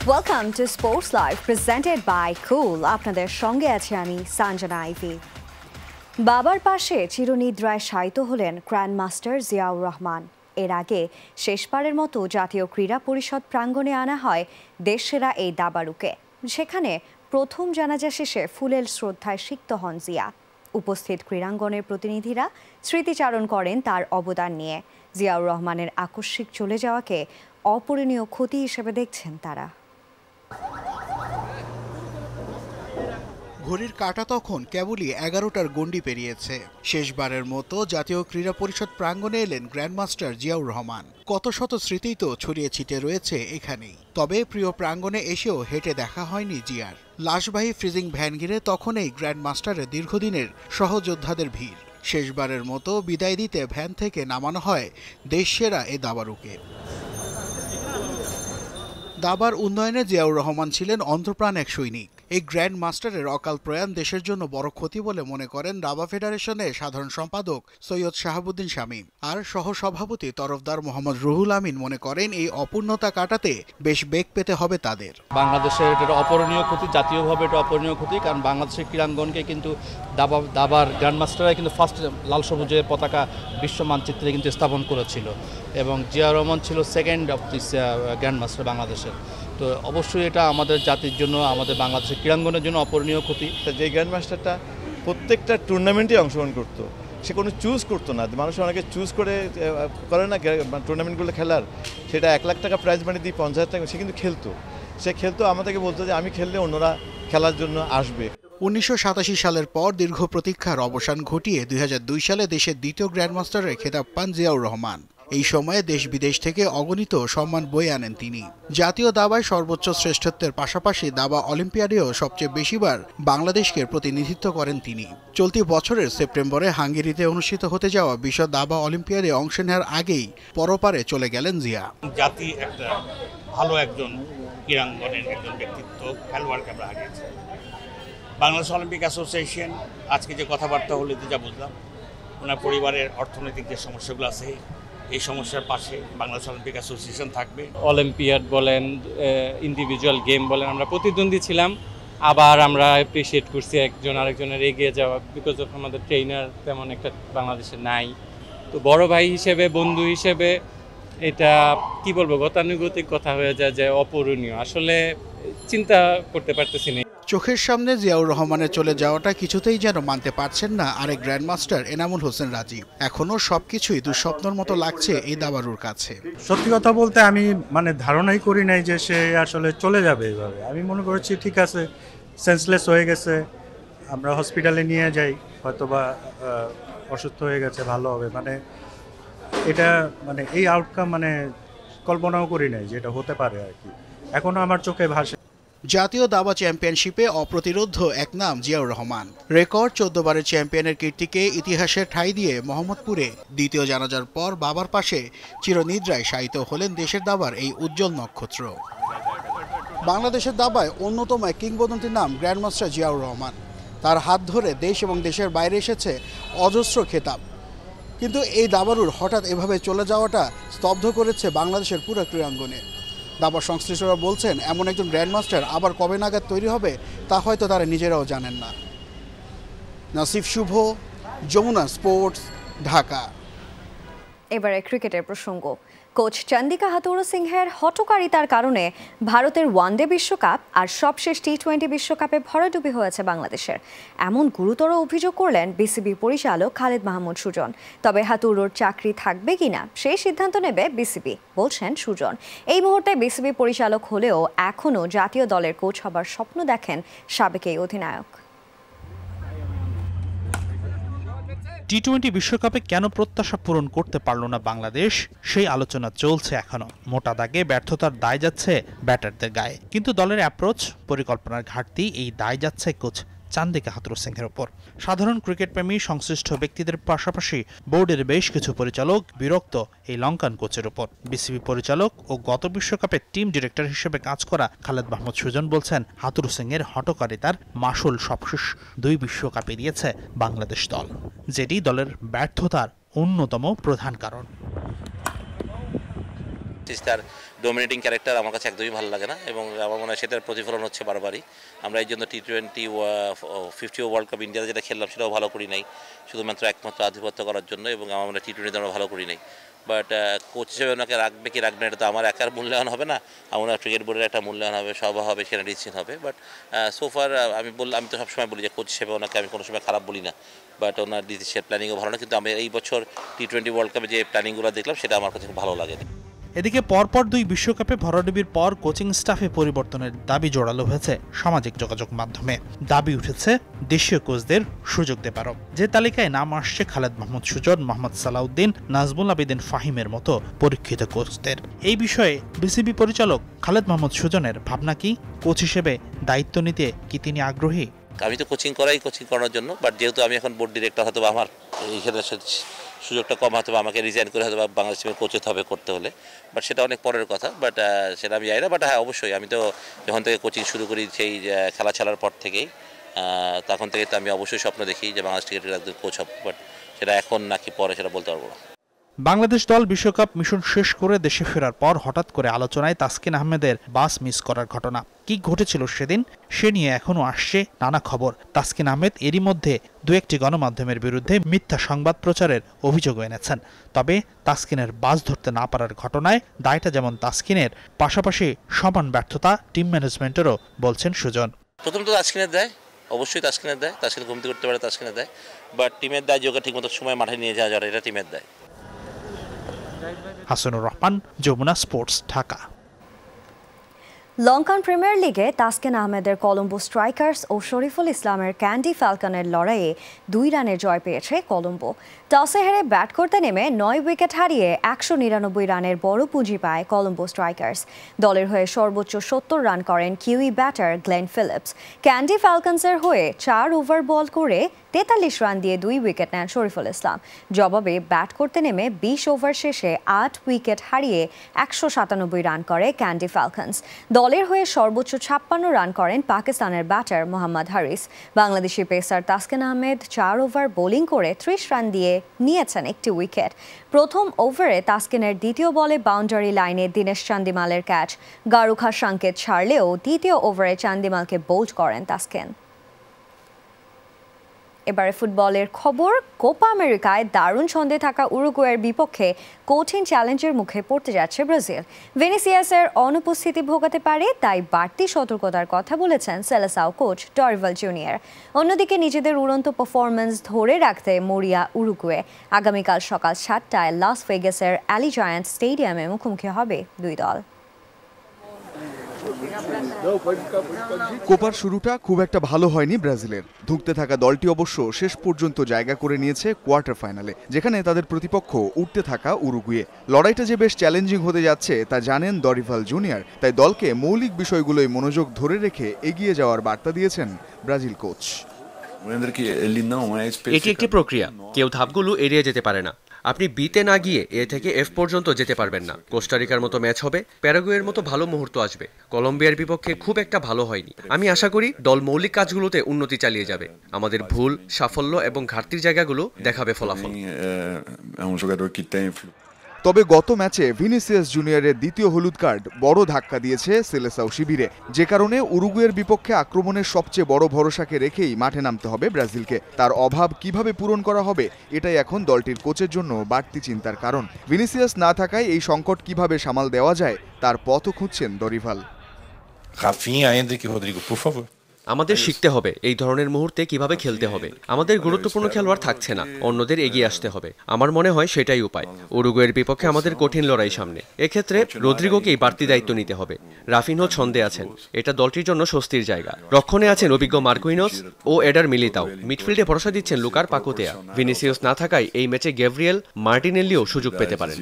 Welcome to Sports Live presented by Cool. আপনাদের সঙ্গে আছি আমি সঞ্জনা আইভি। বাবার পাশে চিরনিদ্রায় শায়িত হলেন গ্র্যান্ডমাস্টার জিয়াউর রহমান। এর আগে শেষবারের মতো জাতীয় ক্রীড়া পরিষদ প্রাঙ্গণে আনা হয় দেশসেরা এই দাবাড়ুকে। সেখানে প্রথম জানাজা শেষে ফুলেল শ্রদ্ধায় সিক্ত হন জিয়া। উপস্থিত ক্রীড়াঙ্গনের প্রতিনিধিরা স্মৃতিচারণ করেন তার অবদান নিয়ে। জিয়াউর রহমানের আকস্মিক চলে যাওয়াকে অপূরণীয় ক্ষতি হিসেবে দেখছেন তারা। ঘড়ির কাঁটা তখন কেবলই 11টার গণ্ডি পেরিয়েছে। শেষবারের মতো জাতীয় ক্রীড়া পরিষদ প্রাঙ্গণে এলেন গ্র্যান্ডমাস্টার জিয়াউর রহমান। কত শত স্মৃতিই তো ছড়িয়ে ছিটে রয়েছে এখানেই। তবে প্রিয় প্রাঙ্গণে এসেও হেঁটে দেখা হয়নি জিয়ার। লাশবাহী ফ্রিজিং ভ্যান ঘিরে তখনই গ্র্যান্ডমাস্টারের দীর্ঘদিনের সহযোদ্ধাদের ভিড়। শেষবারের মতো বিদায় দিতে ভ্যান থেকে নামানো হয় দেশসেরা এ দাবাড়ুকে। দাবার উন্নয়নে জিয়াউর রহমান ছিলেন অন্তঃপ্রাণ এক সৈনিক। এই গ্র্যান্ড মাস্টারের অকাল প্রয়াণ দেশের জন্য বড় ক্ষতি বলে মনে করেন দাবা ফেডারেশনের সাধারণ সম্পাদক সৈয়দ শাহাবুদ্দিন শামীম। আর সহসভাপতি তরফদার মোহাম্মদ রুহুল আমিন মনে করেন এই অপূর্ণতা কাটাতে বেশ বেগ পেতে হবে তাদের। বাংলাদেশের এটা অপূরণীয় ক্ষতি, জাতীয়ভাবে এটা অপূরণীয় ক্ষতি, কারণ বাংলাদেশের ক্রীড়াঙ্গনকে কিন্তু দাবার গ্র্যান্ড মাস্টাররা কিন্তু ফার্স্ট লাল সবুজের পতাকা বিশ্ব মানচিত্রে কিন্তু স্থাপন করেছিল এবং জিয়াউর রহমান ছিল second of this grand master বাংলাদেশের। তো অবশ্যই এটা আমাদের জাতির জন্য, আমাদের বাংলাদেশের ক্রীড়াঙ্গনের জন্য অপূরণীয় ক্ষতি। যে গ্র্যান্ড মাস্টারটা প্রত্যেকটা টুর্নামেন্টে অংশগ্রহণ করতো, সে কোনো চুজ করতো না। মানুষ অনেকে চুজ করে না টুর্নামেন্টগুলো খেলার, সেটা 1 লাখ টাকা প্রাইজ মানি দিয়ে 50,000 টাকা সে কিন্তু খেলতো। সে খেলতো, আমাদেরকে বলতো যে আমি খেললে অন্যরা খেলার জন্য আসবে। 1987 সালের পর দীর্ঘ প্রতীক্ষার অবসান ঘটিয়ে 2002 সালে দেশের দ্বিতীয় গ্র্যান্ডমাস্টারের খেতাব পান জিয়াউর রহমান। এই সময়ে দেশ বিদেশ থেকে অগণিত সম্মান বয়ে আনেন তিনি। জাতীয় দাবায় সর্বোচ্চ শ্রেষ্ঠত্বের পাশাপাশি দাবা অলিম্পিয়াডেও সবচেয়ে বেশিবার বাংলাদেশকে প্রতিনিধিত্ব করেন তিনি। চলতি বছরের সেপ্টেম্বরে হাঙ্গেরিতে অনুষ্ঠিত হতে যাওয়া বিশ্ব দাবা অলিম্পিয়াডে অংশ নেওয়ার আগেই পরপারে চলে গেলেন জিয়া। জাতি একটা ভালো একজন ক্রীড়াঙ্গনের একজন ব্যক্তিত্ব, খেলোয়াড়কে আমরা হারিয়েছি। বাংলাদেশ অলিম্পিক অ্যাসোসিয়েশন আজকে যে কথাবার্তা হলো যা বুঝলাম, ওনার পরিবারের অর্থনৈতিক যে সমস্যাগুলো আছে এই সমস্যার পাশে বাংলাদেশ অলিম্পিক অ্যাসোসিয়েশন থাকবে। অলিম্পিয়াড বলেন, ইন্ডিভিজুয়াল গেম বলেন, আমরা প্রতিদ্বন্দ্বী ছিলাম। আবার আমরা অ্যাপ্রিসিয়েট করছি একজন আরেকজনের এগিয়ে যাওয়া, বিকজ অফ আমাদের ট্রেনার তেমন একটা বাংলাদেশে নাই। তো বড় ভাই হিসেবে, বন্ধু হিসেবে এটা কি বলবো, গতানুগতিক কথা হয়ে যায় যে অপূরণীয়। আসলে চিন্তা করতে পারতেছি না। চোখের সামনে জিয়াউর রহমানের চলে যাওয়াটা কিছুতেই যেন মানতে পারছেন না আরেক গ্র্যান্ডমাস্টার এনামুল হোসেন রাজীব। এখনো সবকিছুই দুঃস্বপ্নের মতো লাগছে এই দাবাড়ুর কাছে। সত্যি কথা বলতে আমি ধারণাই করি নাই যে সে আসলে চলে যাবে এইভাবে। আমি মনে করেছি ঠিক আছে, সেন্সলেস হয়ে গেছে, আমরা হসপিটালে নিয়ে যাই, হয়তোবা অসুস্থ হয়ে গেছে, ভালো হবে। এটা এই আউটকাম কল্পনাও করি নাই যে এটা হতে পারে আর কি। এখনো আমার চোখে ভাসে। জাতীয় দাবা চ্যাম্পিয়নশিপে অপ্রতিরোধ্য এক নাম জিয়াউর রহমান। রেকর্ড 14 বারের চ্যাম্পিয়নের কীর্তিকে ইতিহাসে ঠাঁই দিয়ে মোহাম্মদপুরে দ্বিতীয় জানাজার পর বাবার পাশে চিরনিদ্রায় শায়িত হলেন দেশের দাবার এই উজ্জ্বল নক্ষত্র। বাংলাদেশের দাবায় অন্যতম এক কিংবদন্তির নাম গ্র্যান্ডমাস্টার জিয়াউর রহমান। তার হাত ধরে দেশ এবং দেশের বাইরে এসেছে অজস্র খেতাব। কিন্তু এই দাবাড়ুর হঠাৎ এভাবে চলে যাওয়াটা স্তব্ধ করেছে বাংলাদেশের পুরো ক্রীড়াঙ্গনে। দাবা সংশ্লিষ্টরা বলছেন এমন একজন গ্র্যান্ডমাস্টার আবার কবে নাগাদ তৈরি হবে তা হয়তো তারা নিজেরাও জানেন না। নাসিফ শুভ, যমুনা স্পোর্টস, ঢাকা। এবারে ক্রিকেটের প্রসঙ্গ। কোচ চন্দিকা হাথুরুসিংহের হঠকারিতার কারণে ভারতের ওয়ানডে বিশ্বকাপ আর সবশেষ টি-20 বিশ্বকাপে ভরাডুবি হয়েছে বাংলাদেশের, এমন গুরুতর অভিযোগ করলেন বিসিবি পরিচালক খালেদ মাহমুদ সুজন। তবে হাথুরুর চাকরি থাকবে কিনা সেই সিদ্ধান্ত নেবে বিসিবি, বলছেন সুজন। এই মুহূর্তে বিসিবি পরিচালক হলেও এখনও জাতীয় দলের কোচ হবার স্বপ্ন দেখেন সাবেক এই অধিনায়ক। টি-20 বিশ্বকাপে কেন প্রত্যাশা পূরণ করতে পারল না বাংলাদেশ, সেই আলোচনা চলছে এখনো। মোটা দাগে ব্যর্থতার দায় যাচ্ছে ব্যাটারদের গায়ে, কিন্তু দলের অ্যাপ্রোচ, পরিকল্পনার ঘাটতি, এই দায় যাচ্ছে কোচ চান্দিকা হাথুরুসিংহের ওপর। সাধারণ ক্রিকেট প্রেমী সংশ্লিষ্ট ব্যক্তিদের পাশাপাশি বোর্ডের বেশ কিছু পরিচালক বিরক্ত এই লঙ্কান কোচের উপর। বিসিবি পরিচালক ও গত বিশ্বকাপে টিম ডিরেক্টর হিসেবে কাজ করা খালেদ মাহমুদ সুজন বলছেন, হাথুরুসিংহের হঠকারিতার মাসুল সবশেষ 2 বিশ্বকাপে দিয়েছে বাংলাদেশ দল, যেটি দলের ব্যর্থতার অন্যতম প্রধান কারণ। তার ডোমিনেটিং ক্যারেক্টার আমার কাছে একদমই ভালো লাগে না এবং আমার মনে হয় সেটার প্রতিফলন হচ্ছে বারবারই। আমরা এই জন্য T20 50 ওয়ার্ল্ড কাপ ইন্ডিয়াতে যেটা খেললাম সেটাও ভালো করি নাই, শুধুমাত্র একমাত্র আধিপত্য করার জন্য, এবং আমার মনে হয় T20 আমরা ভালো করি নাই। বাট কোচ হিসেবে ওনাকে রাখবে কি রাখবে না এটা তো আমার একার মূল্যায়ন হবে না, আমার ক্রিকেট বোর্ডের একটা মূল্যায়ন হবে, সভা হবে, সেখানে ডিসিশন হবে। বাট সোফার আমি তো সবসময় বলি যে কোচ হিসেবে ওনাকে আমি কোনো সময় খারাপ বলি না, বাট ওনার ডিসিশন প্ল্যানিংও ভালো না। কিন্তু আমি এই বছর T20 ওয়ার্ল্ড কাপে যে প্ল্যানিংগুলো দেখলাম সেটা আমার কাছে খুব ভালো লাগে। এদিকে পরপর 2 বিশ্বকাপে ভরাডুবির পর কোচিং স্টাফে পরিবর্তনের দাবি জোরালো হয়েছে সামাজিক যোগাযোগ মাধ্যমে। দাবি উঠেছে দেশীয় কোচদের সুযোগ দেবারও। যে তালিকায় নাম আসছে খালেদ মাহমুদ সুজন, মোহাম্মদ সালাউদ্দিন, নাজমুল আবেদিন ফাহিমের মতো পরীক্ষিত কোচদের। এই বিষয়ে বিসিবি পরিচালক খালেদ মাহমুদ সুজনের ভাবনা কি? কোচ হিসেবে দায়িত্ব নিতে কি তিনি আগ্রহী? আমি তো কোচিং করার জন্য, বাট যেহেতু আমি এখন বোর্ড ডিরেক্টর, হয়তো আমার এইখানে সুযোগটা কম, হয়তো আমাকে রিজাইন করে হয়তো বাংলাদেশ টিমের কোচ হতে হবে করতে হলে, বাট সেটা অনেক পরের কথা। বাট সেটা আমি জানি না। বাট হ্যাঁ, অবশ্যই আমি তো যখন থেকে কোচিং শুরু করি সেই খেলা ছাড়ার পর থেকেই, তখন থেকে তো আমি অবশ্যই স্বপ্ন দেখি যে বাংলাদেশ ক্রিকেটের একজন কোচ হব। বাট সেটা এখন নাকি পরে সেটা বলতে পারবো না। বাংলাদেশ দল বিশ্বকাপ মিশন শেষ করে দেশে ফেরার পর হঠাৎ করে আলোচনায় তাসকিন আহমেদের বাস মিস করার ঘটনা। কি ঘটেছিল সেদিন সে নিয়ে এখনো আসছে নানা খবর। তাসকিন আহমেদ এরই মধ্যে 2-1টি গণমাধ্যমের বিরুদ্ধে মিথ্যা সংবাদ প্রচারের অভিযোগ এনেছেন। তবে তাসকিনের বাস ধরতে না পারার ঘটনায় দায়টা যেমন তাসকিনের, পাশাপাশি সমান ব্যর্থতা টিম ম্যানেজমেন্টেরও বলছেন সুজন। প্রথম তো তাসকিনের দেয়, অবশ্যই তাসকিনের দেয়, তাসকিন ঘুমতে করতে পারে, তাসকিনের দেয়। বাট টিমের দায়, যে ওকে ঠিকমতো সময় মাঠে নিয়ে যাওয়া যায়, এটা টিমের দায়। হাসানুর রহমান, যমুনা স্পোর্টস, ঢাকা। লঙ্কান প্রিমিয়ার লিগে তাসকিন আহমেদের কলম্বো স্ট্রাইকার্স ও শরীফুল ইসলামের ক্যান্ডি ফ্যালকনের লড়াইয়ে 2 রানে জয় পেয়েছে কলম্বো। টসে হেরে ব্যাট করতে নেমে 9 উইকেট হারিয়ে 199 রানের বড় পুঁজি পায় কলম্বো স্ট্রাইকার্স। দলের হয়ে সর্বোচ্চ 70 রান করেন Kiwi batter Glenn Phillips. Kandy ফ্যালকনসের হয়ে 4 ওভার বল করে 43 রান দিয়ে 2 উইকেট নেন শরীফুল ইসলাম। জবাবে ব্যাট করতে নেমে 20 ওভার শেষে 8 উইকেট হারিয়ে 197 রান করে ক্যান্ডি ফ্যালকনস। দলের হয়ে সর্বোচ্চ 56 রান করেন পাকিস্তানের batter Mohammad Haris. Bangladeshi pacer Taskin Ahmed 4 over bowling করে 30 রান দিয়ে নিয়েছেন 1টি উইকেট। প্রথম ওভারে তাসকিনের দ্বিতীয় বলে বাউন্ডারি লাইনে দিনেশ চান্দিমালের ক্যাচ গারুখা সংকেত ছাড়লেও দ্বিতীয় ওভারে চান্দিমালকে বোল্ড করেন তাসকিন। এবারে ফুটবলের খবর। কোপা আমেরিকায় দারুণ ছন্দে থাকা উরুগুয়ের বিপক্ষে কঠিন চ্যালেঞ্জের মুখে পড়তে যাচ্ছে ব্রাজিল। ভিনিসিয়াসের অনুপস্থিতি ভোগাতে পারে, তাই বাড়তি সতর্কতার কথা বলেছেন সেলেসাও কোচ ডরিভাল জুনিয়র। অন্যদিকে নিজেদের উড়ন্ত পারফরম্যান্স ধরে রাখতে মরিয়া উরুগুয়ে। আগামীকাল সকাল 7টায় লাস ভেগাসের অ্যালিজায়ান্ট স্টেডিয়ামে মুখোমুখি হবে 2 দল। কোপার শুরুটা খুব একটা ভালো হয়নি ব্রাজিলের। ধুঁকতে থাকা দলটি অবশ্য শেষ পর্যন্ত জায়গা করে নিয়েছে কোয়ার্টার ফাইনালে, যেখানে তাদের প্রতিপক্ষ উঠতে থাকা উরুগুয়ে। লড়াইটা যে বেশ চ্যালেঞ্জিং হতে যাচ্ছে তা জানেন দরিভাল জুনিয়র, তাই দলকে মৌলিক বিষয়গুলোই মনোযোগ ধরে রেখে এগিয়ে যাওয়ার বার্তা দিয়েছেন ব্রাজিল কোচ। এটি একটি প্রক্রিয়া, কেউ ধাপগুলো এড়িয়ে যেতে পারে না। আপনি বিতে না গিয়ে এ থেকে এফ পর্যন্ত যেতে পারবেন না। কোস্টারিকার মতো ম্যাচ হবে, প্যারাগুয়ের মতো ভালো মুহূর্ত আসবে। কলম্বিয়ার বিপক্ষে খুব একটা ভালো হয়নি। আমি আশা করি দল মৌলিক কাজগুলোতে উন্নতি চালিয়ে যাবে। আমাদের ভুল, সাফল্য এবং ঘাটতির জায়গাগুলো দেখাবে ফলাফল। তবে গত ম্যাচে ভিনিসিয়াস জুনিয়রের দ্বিতীয় হলুদ কার্ড বড় ধাক্কা দিয়েছে সেলেসাও শিবিরে, যে কারণে উরুগুয়ের বিপক্ষে আক্রমণের সবচেয়ে বড় ভরসাকে রেখেই মাঠে নামতে হবে ব্রাজিলকে। তার অভাব কিভাবে পূরণ করা হবে, এটাই এখন দলটির কোচের জন্য বাড়তি চিন্তার কারণ। ভিনিসিয়াস না থাকায় এই সংকট কিভাবে সামাল দেওয়া যায় তার পথও খুঁজছেন দরিভাল। আমাদের শিখতে হবে এই ধরনের মুহূর্তে কিভাবে খেলতে হবে। আমাদের গুরুত্বপূর্ণ খেলোয়াড় থাকছে না, অন্যদের এগিয়ে আসতে হবে। আমার মনে হয় সেটাই উপায়। উরুগুয়ের বিপক্ষে আমাদের কঠিন লড়াই সামনে। এক্ষেত্রে রদ্রিগোকেই বাড়তি দায়িত্ব নিতে হবে। রাফিনহো ছন্দে আছেন, এটা দলটির জন্য স্বস্তির জায়গা। রক্ষণে আছেন অভিজ্ঞ মার্কুইনোস ও এডার মিলিতাও। মিডফিল্ডে ভরসা দিচ্ছেন লুকার পাকুতেয়া। ভিনিসিয়াস না থাকায় এই ম্যাচে গ্যাব্রিয়েল মার্টিনেল্লিও সুযোগ পেতে পারেন।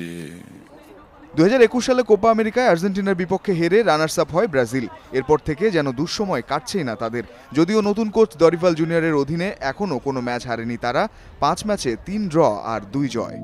2021 সালে কোপা আমেরিকায় আর্জেন্টিনার বিপক্ষে হেরে রানার্স আপ হয় ব্রাজিল। এরপর থেকে যেন দুঃসময় কাটছেই না তাদের। যদিও নতুন কোচ দরিভাল জুনিয়রের অধীনে এখনও কোনো ম্যাচ হারেনি তারা। 5 ম্যাচে 3 ড্র আর 2 জয়।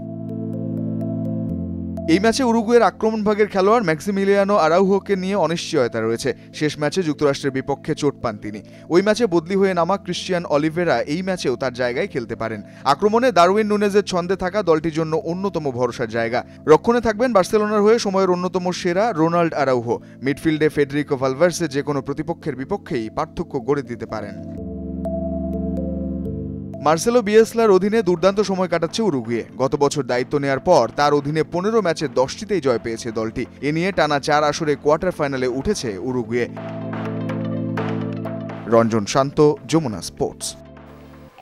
এই ম্যাচে উরুগুয়ের আক্রমণভাগের খেলোয়াড় ম্যাক্সিমিলিয়ানো আরাউহোকে নিয়ে অনিশ্চয়তা রয়েছে। শেষ ম্যাচে যুক্তরাষ্ট্রের বিপক্ষে চোট পান তিনি। ওই ম্যাচে বদলি হয়ে নামা ক্রিশ্চিয়ান অলিভেরা এই ম্যাচেও তার জায়গায় খেলতে পারেন। আক্রমণে দারউইন নুনেজের ছন্দে থাকা দলটির জন্য অন্যতম ভরসার জায়গা। রক্ষণে থাকবেন বার্সেলোনার হয়ে সময়ের অন্যতম সেরা রোনাল্ড আরাউহো। মিডফিল্ডে ফেডেরিকো ভালভার্সে যে কোনো প্রতিপক্ষের বিপক্ষেই পার্থক্য গড়ে দিতে পারেন। মার্সেলো বিয়েসলার অধীনে দুর্দান্ত সময় কাটাচ্ছে উরুগুয়ে। গত বছর দায়িত্ব নেয়ার পর তার অধীনে 15 ম্যাচে 10টিতেই জয় পেয়েছে দলটি। এ নিয়ে টানা 4 আসরে কোয়ার্টার ফাইনালে উঠেছে উরুগুয়ে। রঞ্জন শান্ত, যমুনা স্পোর্টস।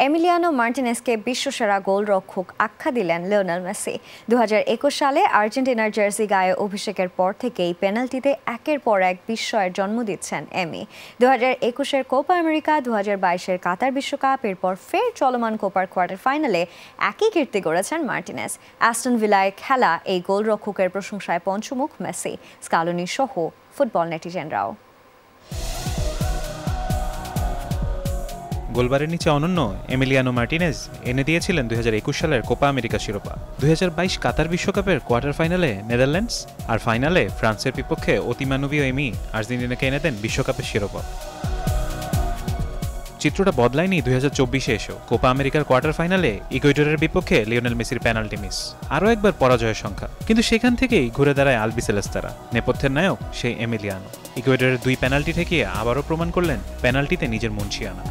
এমিলিয়ানো মার্টিনেজকে বিশ্বসেরা গোলরক্ষক আখ্যা দিলেন লিওনেল মেসি। 2021 সালে আর্জেন্টিনার জার্সি গায়ে অভিষেকের পর থেকেই পেনাল্টিতে একের পর এক বিস্ময়ের জন্ম দিচ্ছেন এমি। 2021-এর কোপা আমেরিকা, 2022-এর কাতার বিশ্বকাপ, এরপর ফের চলমান কোপার কোয়ার্টার ফাইনালে একই কীর্তি গড়েছেন মার্টিনেজ। অ্যাস্টন ভিলায় খেলা এই গোলরক্ষকের প্রশংসায় পঞ্চমুখ মেসি, স্কালোনি সহ ফুটবল নেটিজেনরাও। গোলবারের নিচে অনন্য এমিলিয়ানো মার্টিনেজ এনে দিয়েছিলেন 2021 সালের কোপা আমেরিকা শিরোপা। 2022 কাতার বিশ্বকাপের কোয়ার্টার ফাইনালে নেদারল্যান্ডস, আর ফাইনালে ফ্রান্সের বিপক্ষে অতিমানবীয় এমি আর্জেন্টিনাকে এনে দেন বিশ্বকাপের শিরোপা। চিত্রটা বদলায়নি 2024-এ এসেও। কোপা আমেরিকার কোয়ার্টার ফাইনালে ইকুয়েডরের বিপক্ষে লিওনেল মেসির পেনাল্টি মিস, আরও একবার পরাজয়ের সংখ্যা। কিন্তু সেখান থেকেই ঘুরে দাঁড়ায় আলবিসেলেস্তারা। নেপথ্যের নায়ক সেই এমিলিয়ানো ইকুয়েডরের 2 পেনাল্টি ঠেকিয়ে আবারও প্রমাণ করলেন পেনাল্টিতে নিজের মুন্সিয়ানা।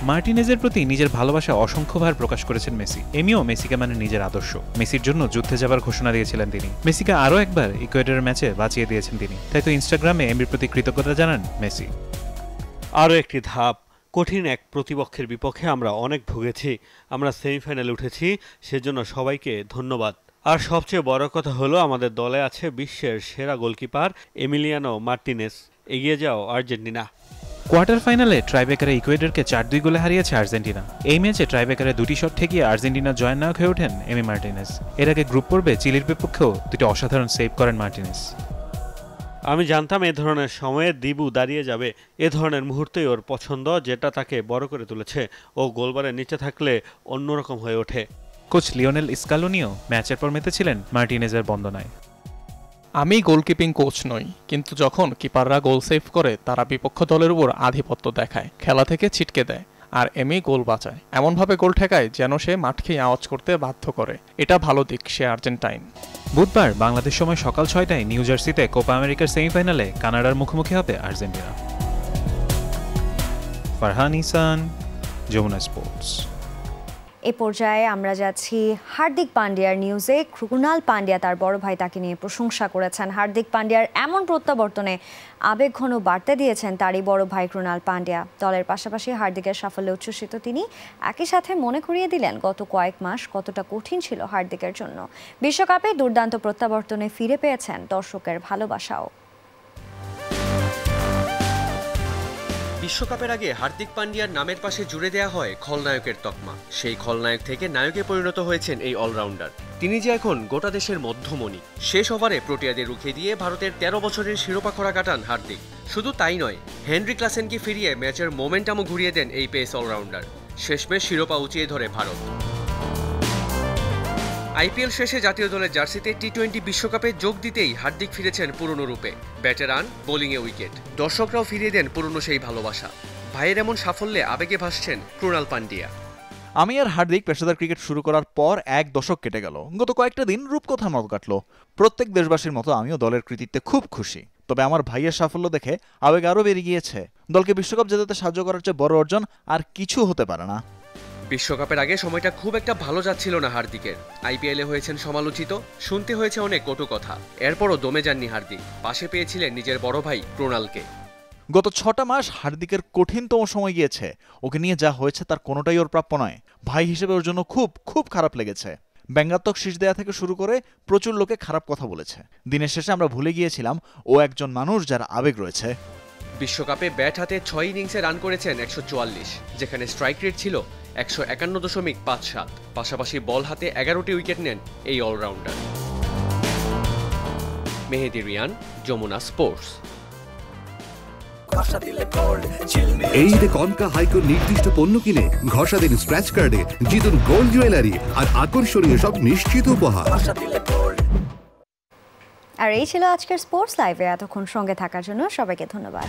মার্টিনেজের প্রতি নিজের ভালোবাসা অসংখ্যবার প্রকাশ করেছেন মেসি। এমিও মেসিকে মানে নিজের আদর্শ। মেসির জন্য যুদ্ধে যাবার ঘোষণা দিয়েছিলেন তিনি। মেসিকে আরও একবার ইকুয়েডরের ম্যাচে বাঁচিয়ে দিয়েছেন তিনি। তাই তো ইনস্টাগ্রামে এমির প্রতি কৃতজ্ঞতা জানান মেসি। আরও একটি ধাপ, কঠিন এক প্রতিপক্ষের বিপক্ষে আমরা অনেক ভুগেছি, আমরা সেমিফাইনালে উঠেছি, সেজন্য সবাইকে ধন্যবাদ। আর সবচেয়ে বড় কথা হলো আমাদের দলে আছে বিশ্বের সেরা গোলকিপার এমিলিয়ানো মার্টিনেজ। এগিয়ে যাও আর্জেন্টিনা। কোয়ার্টার ফাইনালে ট্রাইবেকারে ইকুয়েডরকে 4-2 গোলে হারিয়েছে আর্জেন্টিনা। এই ম্যাচে ট্রাইবেকারে 2টি শট ঠেকিয়ে আর্জেন্টিনার জয়ের নায়ক হয়ে ওঠেন এমি মার্টিনেজ। এর আগে গ্রুপ পর্বে চিলির বিপক্ষেও 2টি অসাধারণ সেভ করেন মার্টিনেজ। আমি জানতাম এ ধরনের সময়ে দিবু দাঁড়িয়ে যাবে। এ ধরনের মুহূর্তেই ওর পছন্দ, যেটা তাকে বড় করে তুলেছে। ও গোলবারের নিচে থাকলে অন্যরকম হয়ে ওঠে। কোচ লিওনেল স্কালোনিও ম্যাচের পর মেতেছিলেন মার্টিনেজের বন্দনায়। আমি গোলকিপিং কোচ নই, কিন্তু যখন কিপাররা গোল সেভ করে তারা বিপক্ষ দলের উপর আধিপত্য দেখায়, খেলা থেকে ছিটকে দেয়, আর এমি গোল বাঁচায়, এমনভাবে গোল ঠেকায় যেন সে মাঠকেই আওয়াজ করতে বাধ্য করে। এটা ভালো দিক, সে আর্জেন্টাইন। বুধবার বাংলাদেশ সময় সকাল 6টায় নিউ জার্সিতে কোপা আমেরিকার সেমিফাইনালে কানাডার মুখোমুখি হবে আর্জেন্টিনা। ফারহান ইসান, যমুনা স্পোর্টস। এ পর্যায়ে আমরা যাচ্ছি হার্দিক পান্ডিয়ার নিউজে। ক্রুনাল পান্ডিয়া তার বড় ভাই তাকে নিয়ে প্রশংসা করেছেন। হার্দিক পান্ডিয়ার এমন প্রত্যাবর্তনে আবেগঘন বার্তা দিয়েছেন তারই বড় ভাই ক্রুনাল পান্ডিয়া। দলের পাশাপাশি হার্দিকের সাফল্যে উচ্ছ্বসিত তিনি। একই সাথে মনে করিয়ে দিলেন গত কয়েক মাস কতটা কঠিন ছিল হার্দিকের জন্য। বিশ্বকাপে দুর্দান্ত প্রত্যাবর্তনে ফিরে পেয়েছেন দর্শকের ভালোবাসাও। বিশ্বকাপের আগে হার্দিক পান্ডিয়ার নামের পাশে জুড়ে দেয়া হয় খলনায়কের তকমা। সেই খলনায়ক থেকে নায়কে পরিণত হয়েছেন এই অলরাউন্ডার। তিনি যে এখন গোটা দেশের মধ্যমণি। শেষ ওভারে প্রোটিয়াদের রুখে দিয়ে ভারতের 13 বছরের শিরোপা খরা কাটান হার্দিক। শুধু তাই নয়, হেনরি ক্লাসেনকে ফিরিয়ে ম্যাচের মোমেন্টামও ঘুরিয়ে দেন এই পেস অলরাউন্ডার। শেষমেশ শিরোপা উঁচিয়ে ধরে ভারত। আইপিএল শেষে জাতীয় দলের জার্সিতে টি-20 বিশ্বকাপে যোগ দিতেই হার্দিক ফিরেছেন পুরনো রূপে। ব্যাটে রান, বোলিংয়ে উইকেট। দর্শকরাও ফিরিয়ে দেন পুরনো সেই ভালোবাসা। ভাইয়ের এমন সাফল্যে আবেগে ভাসছেন ক্রুনাল পান্ডিয়া। আমি আর হার্দিক পেশাদার ক্রিকেট শুরু করার পর 1 দশক কেটে গেল। গত কয়েকটা দিন রূপকথার মতো কাটলো। প্রত্যেক দেশবাসীর মতো আমিও দলের কৃতিত্বে খুব খুশি। তবে আমার ভাইয়ের সাফল্য দেখে আবেগ আরও বেড়ে গিয়েছে। দলকে বিশ্বকাপ জেতাতে সাহায্য করার চেয়ে বড় অর্জন আর কিছু হতে পারে না। বিশ্বকাপের আগে সময়টা খুব একটা ভালো যাচ্ছিল না হার্দিকের। আইপিএলে হয়েছেন সমালোচিত, শুনতে হয়েছে অনেক কটু কথা। এরপরও দমে যাননি হার্দিক। পাশে পেয়েছিলেন নিজের বড় ভাই ক্রুনালকে। গত 6টা মাস হার্দিকের কঠিনতম সময় গিয়েছে। ওকে নিয়ে যা হয়েছে তার কোনোটাই ওর প্রাপ্য নয়। ভাই হিসেবে ওর জন্য খুব খুব খারাপ লেগেছে। ব্যঙ্গাত্মক শীষ দেয়া থেকে শুরু করে প্রচুর লোকে খারাপ কথা বলেছে। দিনের শেষে আমরা ভুলে গিয়েছিলাম ও একজন মানুষ যার আবেগ রয়েছে। বিশ্বকাপে ব্যাট হাতে 6 ইনিংসে রান করেছেন 144, যেখানে স্ট্রাইক রেট ছিল 151.57। পাশাপাশি বল হাতে 11টি উইকেট নেন এই অলরাউন্ডার। মেহেদি রিয়ান, যমুনা স্পোর্টস। এই ঈদে কনকা হাইকোর নির্দিষ্ট পণ্য কিনে ঘষা দিন স্ক্র্যাচ কার্ডে, জিতুন গোল্ড জুয়েলারি আর আকর্ষণীয় সব নিশ্চিত উপহার। আর এই ছিল আজকের স্পোর্টস লাইভে। এতক্ষণ সঙ্গে থাকার জন্য সবাইকে ধন্যবাদ।